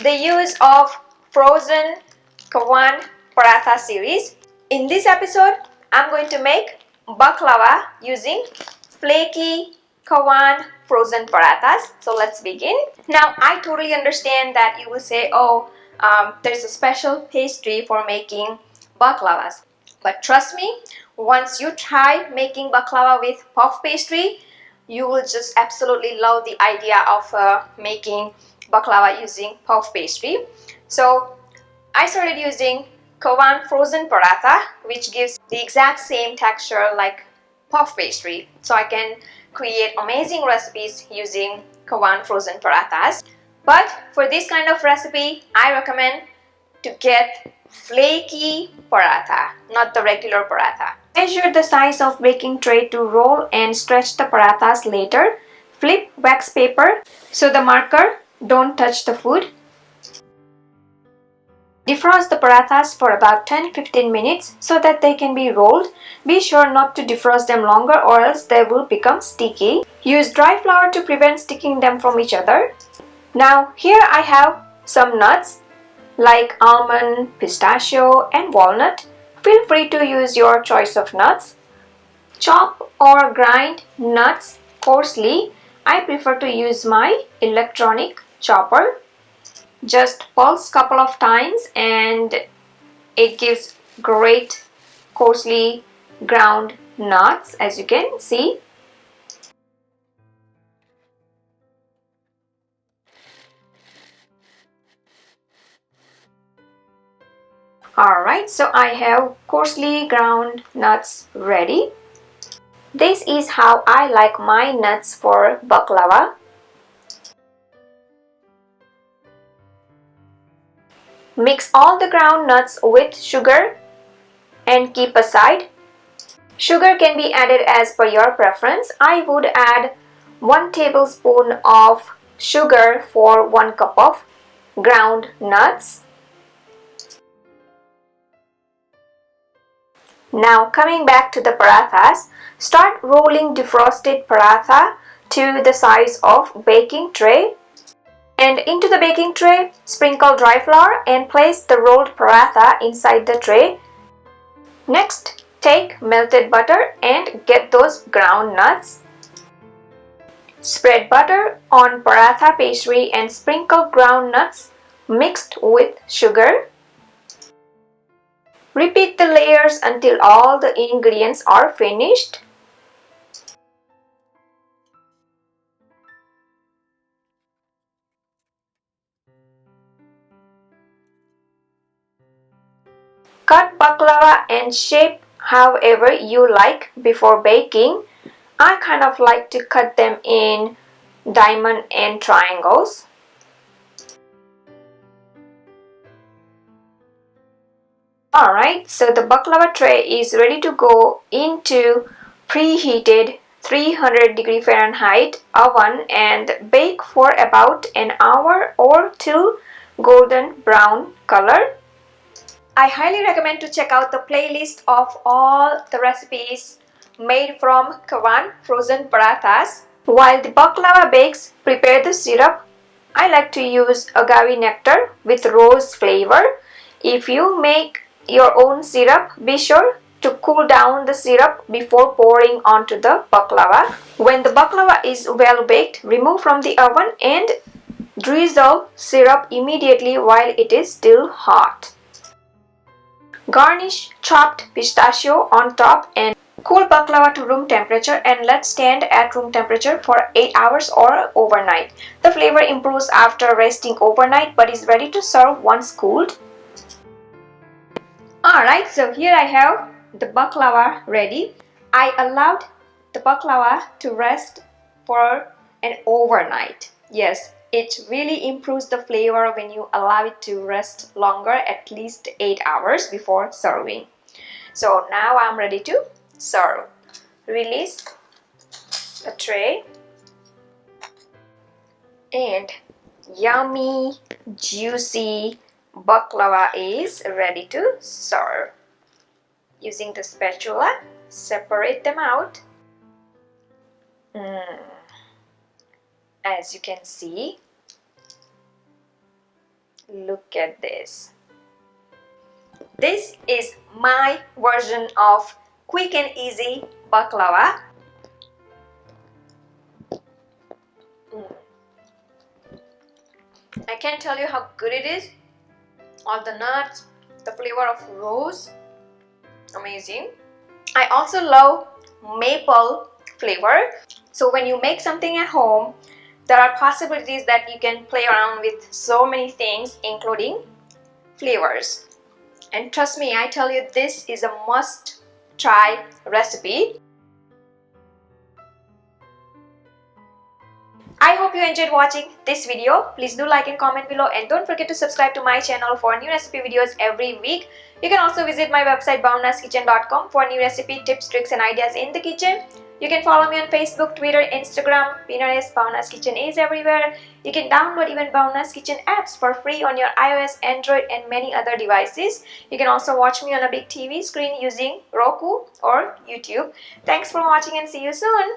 the use of frozen Kawan paratha series. In this episode, I'm going to make baklava using flaky Kawan frozen parathas. So let's begin. Now, I totally understand that you will say, oh, there's a special pastry for making baklavas. But trust me, once you try making baklava with puff pastry, you will just absolutely love the idea of making baklava using puff pastry. So I started using Kawan frozen paratha, which gives the exact same texture like puff pastry. So I can create amazing recipes using Kawan frozen parathas. But for this kind of recipe, I recommend to get flaky paratha, not the regular paratha. Measure the size of baking tray to roll and stretch the parathas later. Flip wax paper so the marker don't touch the food. Defrost the parathas for about 10-15 minutes so that they can be rolled. Be sure not to defrost them longer or else they will become sticky. Use dry flour to prevent sticking them from each other. Now here I have some nuts like almond, pistachio and walnut. Feel free to use your choice of nuts. Chop or grind nuts coarsely. I prefer to use my electronic chopper. Just pulse couple of times and it gives great coarsely ground nuts, as you can see. Alright, so I have coarsely ground nuts ready. This is how I like my nuts for baklava. Mix all the ground nuts with sugar and keep aside. Sugar can be added as per your preference. I would add 1 tablespoon of sugar for 1 cup of ground nuts. Now coming back to the parathas, start rolling defrosted paratha to the size of baking tray. And into the baking tray, sprinkle dry flour and place the rolled paratha inside the tray. Next, take melted butter and get those ground nuts. Spread butter on paratha pastry and sprinkle ground nuts mixed with sugar. Repeat the layers until all the ingredients are finished. Cut baklava and shape however you like before baking. I kind of like to cut them in diamond and triangles. Alright, so the baklava tray is ready to go into preheated 300°F oven and bake for about an hour or till golden brown color. I highly recommend to check out the playlist of all the recipes made from Kawan frozen parathas. While the baklava bakes, prepare the syrup. I like to use agave nectar with rose flavor. If you make your own syrup, be sure to cool down the syrup before pouring onto the baklava. When the baklava is well baked, remove from the oven and drizzle syrup immediately while it is still hot. Garnish chopped pistachio on top and cool baklava to room temperature and let stand at room temperature for 8 hours or overnight. The flavor improves after resting overnight but is ready to serve once cooled. Alright, so here I have the baklava ready. I allowed the baklava to rest for an overnight. Yes, it really improves the flavor when you allow it to rest longer, at least 8 hours before serving. So now I'm ready to serve. Release the tray and yummy, juicy baklava is ready to serve. Using the spatula, separate them out. As you can see, Look at this. This is my version of quick and easy baklava. I can't tell you how good it is. All the nuts, the flavor of rose, amazing. I also love maple flavor. So when you make something at home, there are possibilities that you can play around with so many things, including flavors. And trust me, I tell you, this is a must-try recipe. I hope you enjoyed watching this video. Please do like and comment below, and don't forget to subscribe to my channel for new recipe videos every week. You can also visit my website bhavnaskitchen.com for new recipe tips, tricks and ideas in the kitchen. You can follow me on Facebook, Twitter, Instagram, Pinterest. Bhavna's Kitchen is everywhere. You can download even Bhavna's Kitchen apps for free on your iOS, Android and many other devices. You can also watch me on a big TV screen using Roku or YouTube. Thanks for watching and see you soon.